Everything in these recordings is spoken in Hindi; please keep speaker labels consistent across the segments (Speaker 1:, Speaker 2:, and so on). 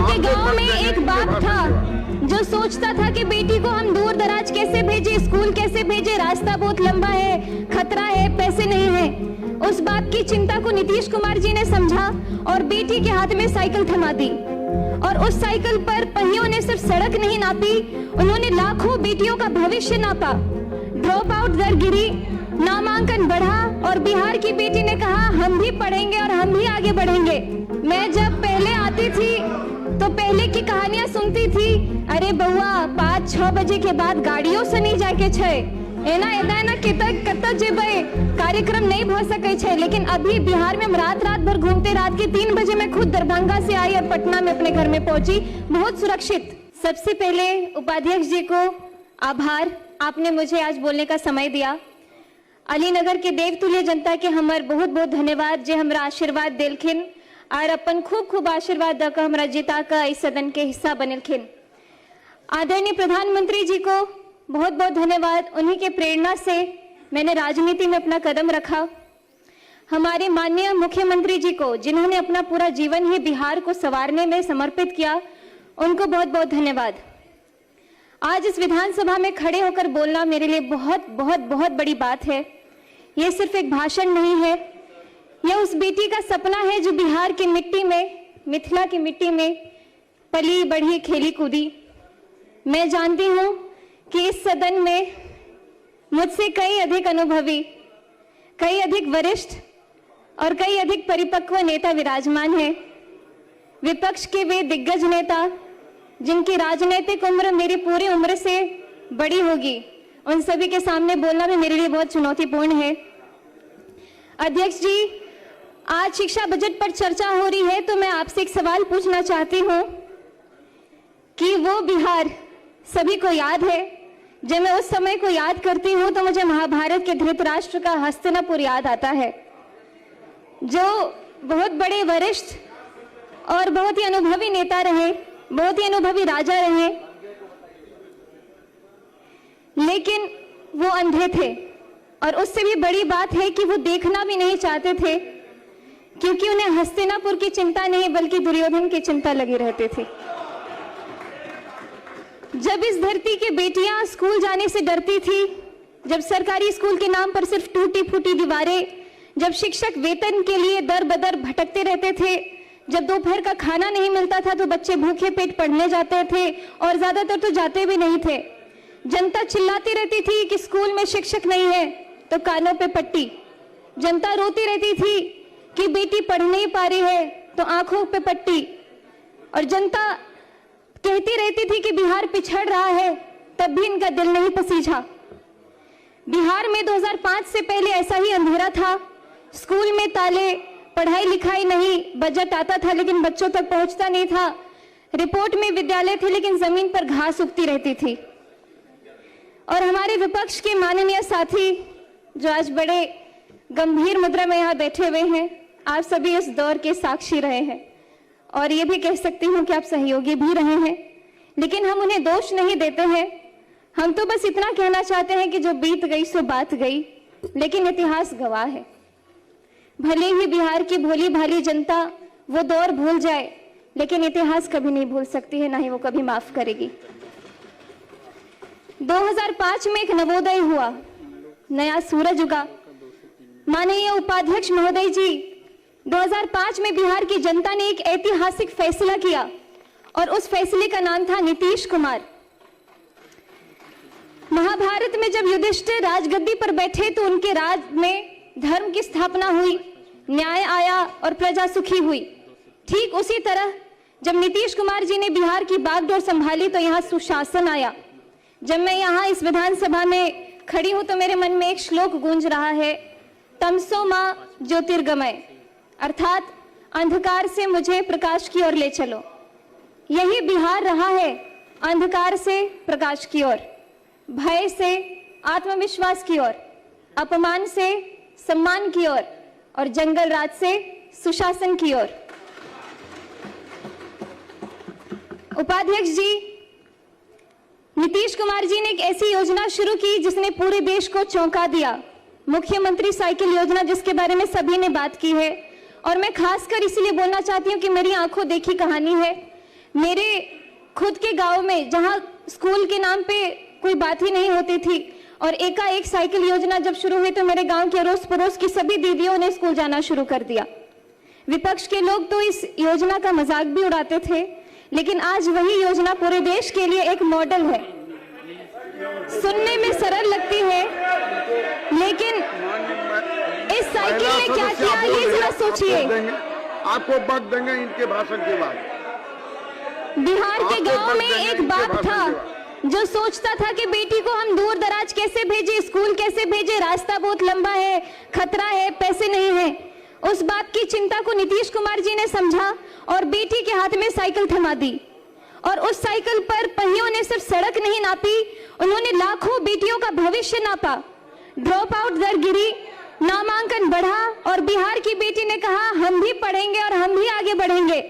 Speaker 1: के गांव में एक बाप था जो सोचता था कि बेटी को हम दूर दराज कैसे भेजे, स्कूल कैसे भेजे, रास्ता बहुत लंबा है, खतरा है, पैसे नहीं है। उस बाप की चिंता को नीतीश कुमार जी ने समझा और बेटी के हाथ में साइकिल थमा दी। और उस साइकिल पर पहियों ने सिर्फ सड़क नहीं नापी, उन्होंने लाखों बेटियों का भविष्य नापा। ड्रॉप आउट दर गिरी, नामांकन बढ़ा और बिहार की बेटी ने कहा हम भी पढ़ेंगे और हम भी आगे बढ़ेंगे। मैं जब पहले आती थी तो पहले की कहानियां सुनती थी, अरे बउआ 5-6 बजे के बाद गाड़ियों से नहीं जाके छे, एना कत जेबे, कार्यक्रम नहीं भ सके छे। लेकिन अभी बिहार में हम रात भर घूमते, रात के 3 बजे मैं खुद दरभंगा से आई और पटना में अपने घर में पहुंची, बहुत सुरक्षित। सबसे पहले उपाध्यक्ष जी को आभार, आपने मुझे आज बोलने का समय दिया। अलीनगर के देवतुल्य जनता के हमार बहुत बहुत धन्यवाद जे हमरा आशीर्वाद देलखिन और अपन खूब खूब आशीर्वाद दक हमरा जीता का इस सदन के हिस्सा बनेलखिन। आदरणीय प्रधानमंत्री जी को बहुत बहुत धन्यवाद, उन्हीं के प्रेरणा से मैंने राजनीति में अपना कदम रखा। हमारे माननीय मुख्यमंत्री जी को जिन्होंने अपना पूरा जीवन ही बिहार को संवारने में समर्पित किया, उनको बहुत बहुत धन्यवाद। आज इस विधानसभा में खड़े होकर बोलना मेरे लिए बहुत बहुत बहुत बड़ी बात है। ये सिर्फ एक भाषण नहीं है, यह उस बेटी का सपना है जो बिहार की मिट्टी में, मिथिला की मिट्टी में पली बढ़ी, खेली कूदी। मैं जानती हूँ कि इस सदन में मुझसे कई अधिक अनुभवी, कई अधिक वरिष्ठ और कई अधिक परिपक्व नेता विराजमान हैं। विपक्ष के वे दिग्गज नेता जिनकी राजनीतिक उम्र मेरी पूरी उम्र से बड़ी होगी, उन सभी के सामने बोलना भी मेरे लिए बहुत चुनौतीपूर्ण है। अध्यक्ष जी, आज शिक्षा बजट पर चर्चा हो रही है तो मैं आपसे एक सवाल पूछना चाहती हूँ कि वो बिहार सभी को याद है। जब मैं उस समय को याद करती हूँ तो मुझे महाभारत के धृतराष्ट्र का हस्तिनापुर याद आता है, जो बहुत बड़े वरिष्ठ और बहुत ही अनुभवी नेता रहे, बहुत ही अनुभवी राजा रहे, लेकिन वो अंधे थे। और उससे भी बड़ी बात है कि वो देखना भी नहीं चाहते थे, क्योंकि उन्हें हस्तिनापुर की चिंता नहीं बल्कि दुर्योधन की चिंता लगी रहती थी। जब इस धरती की बेटियां स्कूल जाने से डरती थी, जब सरकारी स्कूल के नाम पर सिर्फ टूटी फूटी दीवारें, जब शिक्षक वेतन के लिए दर बदर भटकते रहते थे, जब दोपहर का खाना नहीं मिलता था तो बच्चे भूखे पेट पढ़ने जाते थे और ज्यादातर तो जाते भी नहीं थे। जनता चिल्लाती रहती थी कि स्कूल में शिक्षक नहीं है तो कानों पे पट्टी। जनता रोती रहती थी कि बेटी पढ़ नहीं पा रही है तो आंखों पे पट्टी। और जनता कहती रहती थी कि बिहार पिछड़ रहा है, तब भी इनका दिल नहीं पसीझा। बिहार में 2005 से पहले ऐसा ही अंधेरा था, स्कूल में ताले, पढ़ाई लिखाई नहीं, बजट आता था लेकिन बच्चों तक पहुंचता नहीं था, रिपोर्ट में विद्यालय थे लेकिन जमीन पर घास उगती रहती थी। और हमारे विपक्ष के माननीय साथी जो आज बड़े गंभीर मुद्रा में यहाँ बैठे हुए हैं, आप सभी इस दौर के साक्षी रहे हैं और ये भी कह सकती हूँ कि आप सहयोगी भी रहे हैं, लेकिन हम उन्हें दोष नहीं देते हैं। हम तो बस इतना कहना चाहते हैं कि जो बीत गई सो बात गई, लेकिन इतिहास गवाह है। भले ही बिहार की भोली भाली जनता वो दौर भूल जाए, लेकिन इतिहास कभी नहीं भूल सकती है, ना ही वो कभी माफ करेगी। 2005 में एक नवोदय हुआ, नया सूरज उगा। माननीय उपाध्यक्ष महोदय जी, 2005 में बिहार की जनता ने एक ऐतिहासिक फैसला किया और उस फैसले का नाम था नीतीश कुमार। महाभारत में जब युधिष्ठिर राजगद्दी पर बैठे तो उनके राज में धर्म की स्थापना हुई, न्याय आया और प्रजा सुखी हुई। ठीक उसी तरह जब नीतीश कुमार जी ने बिहार की बागडोर संभाली तो यहाँ सुशासन आया। जब मैं यहाँ इस विधानसभा में खड़ी हूं तो मेरे मन में एक श्लोक गूंज रहा है, तमसो मां ज्योतिर्गमय, अर्थात अंधकार से मुझे प्रकाश की ओर ले चलो। यही बिहार रहा है, अंधकार से प्रकाश की ओर, भय से आत्मविश्वास की ओर, अपमान से सम्मान की ओर और जंगल राज से सुशासन की ओर। उपाध्यक्ष जी, नीतीश कुमार जी ने एक ऐसी योजना शुरू की जिसने पूरे देश को चौंका दिया, मुख्यमंत्री साइकिल योजना, जिसके बारे में सभी ने बात की है और मैं खासकर इसलिए बोलना चाहती हूँ कि मेरी आंखों देखी कहानी है। मेरे खुद के गांव में जहां स्कूल के नाम पे कोई बात ही नहीं होती थी और एकाएक साइकिल योजना जब शुरू हुई तो मेरे गांव के अड़ोस पड़ोस की सभी दीदियों ने स्कूल जाना शुरू कर दिया। विपक्ष के लोग तो इस योजना का मजाक भी उड़ाते थे, लेकिन आज वही योजना पूरे देश के लिए एक मॉडल है। सुनने में सरल लगती है, लेकिन इस साइकिल ने क्या किया ये जरा सोचिए।
Speaker 2: आपको वक्त देंगे इनके भाषण के बाद।
Speaker 1: बिहार के गांव में एक बाप था जो सोचता था कि बेटी को हम दूर दराज कैसे भेजे, स्कूल कैसे भेजे, रास्ता बहुत लंबा है, खतरा है, पैसे नहीं है। उस बाप की चिंता को नीतीश कुमार जी ने समझा और बेटी के हाथ में साइकिल थमा दी और उस साइकिल पर पहियों ने सिर्फ सड़क नहीं नापी, उन्होंने लाखों बेटियों का भविष्य नापा। ड्रॉप आउट दर गिरी, नामांकन बढ़ा और बिहार की बेटी ने कहा हम भी पढ़ेंगे और हम भी आगे बढ़ेंगे।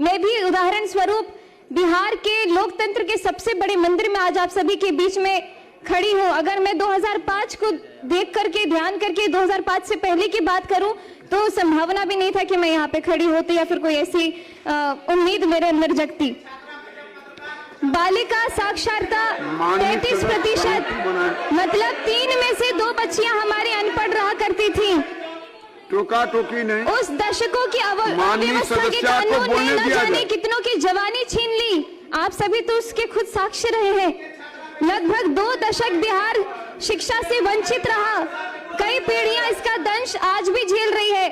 Speaker 1: मैं भी उदाहरण स्वरूप बिहार के लोकतंत्र के सबसे बड़े मंदिर में आज आप सभी के बीच में खड़ी हूं। अगर मैं 2005 को देख करके ध्यान करके 2005 से पहले की बात करूं तो संभावना भी नहीं था कि मैं यहाँ पे खड़ी होती या फिर कोई ऐसी उम्मीद मेरे अंदर जगती। बालिका साक्षरता 33%, मतलब 3 में से 2 बच्चियां हमारी अनपढ़ रहा करती थी।
Speaker 2: टोका टोकी नहीं।
Speaker 1: उस दशकों की अव्यवस्था के कानून ने न जाने कितनों की जवानी छीन ली। आप सभी तो उसके खुद साक्षी रहे हैं। लगभग 2 दशक बिहार शिक्षा से वंचित रहा। कई पीढ़ियां इसका दंश आज भी झेल रही है।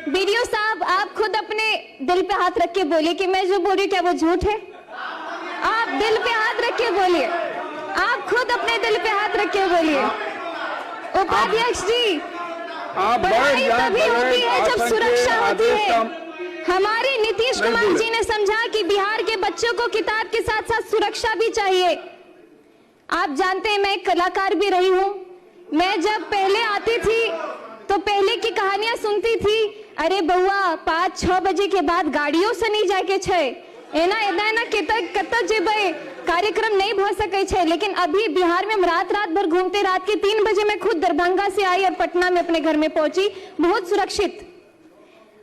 Speaker 1: बीडीओ साहब, आप खुद अपने दिल पे हाथ रख के बोलिए कि मैं जो बोल रही हूँ क्या वो झूठ है। आप दिल पे हाथ रख के बोलिए, आप खुद अपने दिल पे हाथ रख के बोलिए। उपाध्यक्ष जी, पढ़ाई तभी होती है जब सुरक्षा होती है। हमारे नीतीश कुमार जी ने समझा कि बिहार के बच्चों को किताब के साथ साथ सुरक्षा भी चाहिए। आप जानते हैं मैं एक कलाकार भी रही हूँ। मैं जब पहले आती थी तो पहले की कहानियां सुनती थी, अरे बउआ 5-6 बजे के बाद गाड़ियों से नहीं जाके छे एना एना कत जेबे कार्यक्रम नहीं भ सके छे। लेकिन अभी बिहार में हम रात भर घूमते, रात के 3 बजे मैं खुद दरभंगा से आई और पटना में अपने घर में पहुंची, बहुत सुरक्षित।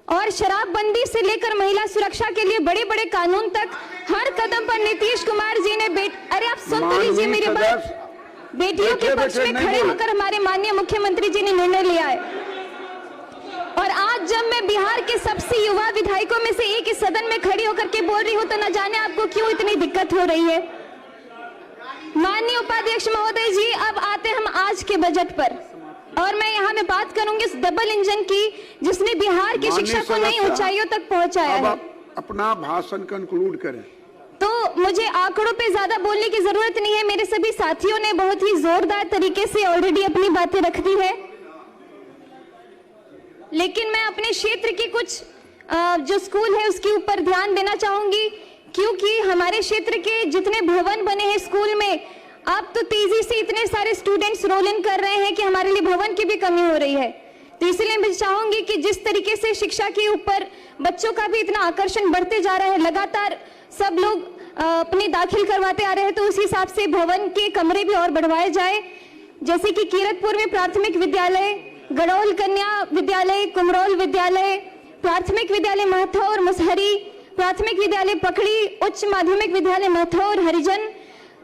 Speaker 1: और शराबबंदी से लेकर महिला सुरक्षा के लिए बड़े बड़े कानून तक हर कदम पर नीतीश कुमार जी ने अरे आप सुन तो लीजिए मेरी बात। बेटियों के पक्ष में खड़े होकर हमारे माननीय मुख्यमंत्री जी ने निर्णय लिया है। और आज जब मैं बिहार के सबसे युवा विधायकों में से एक इस सदन में खड़ी होकर के बोल रही हूं तो न जाने आपको क्यों इतनी दिक्कत हो रही है। माननीय उपाध्यक्ष महोदय जी, अब आते हम आज के बजट पर और मैं यहाँ में बात करूंगी इस डबल इंजन की जिसने बिहार की शिक्षा को नई ऊंचाइयों तक पहुंचाया है।
Speaker 2: अपना भाषण कंक्लूड करें।
Speaker 1: तो मुझे आंकड़ों पे ज्यादा बोलने की जरूरत नहीं है, मेरे सभी साथियों ने बहुत ही जोरदार तरीके से ऑलरेडी अपनी बातें रख दी है। लेकिन मैं अपने क्षेत्र के कुछ जो स्कूल है उसके ऊपर ध्यान देना चाहूंगी, क्योंकि हमारे क्षेत्र के जितने भवन बने हैं स्कूल में, अब तो तेजी से इतने सारे स्टूडेंट्स रोल इन कर रहे हैं कि हमारे लिए भवन की भी कमी हो रही है। तो इसलिए मैं चाहूंगी कि जिस तरीके से शिक्षा के ऊपर बच्चों का भी इतना आकर्षण बढ़ते जा रहा है, लगातार सब लोग अपनी दाखिल करवाते आ रहे हैं, तो उस हिसाब से भवन के कमरे भी और बढ़वाए जाए। जैसे कि कीरतपुर में प्राथमिक विद्यालय, गड़ौल कन्या विद्यालय, कुमरौल विद्यालय, प्राथमिक विद्यालय महथौर मुसहरी, प्राथमिक विद्यालय पकड़ी, उच्च माध्यमिक विद्यालय महथौर हरिजन,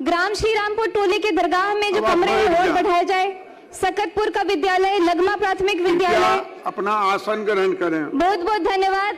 Speaker 1: ग्राम श्री रामपुर टोले के दरगाह में जो कमरे हैं और बढ़ाया जाए, सकतपुर का विद्यालय, लगमा प्राथमिक विद्यालय।
Speaker 2: अपना आसन ग्रहण करें।
Speaker 1: बहुत बहुत धन्यवाद।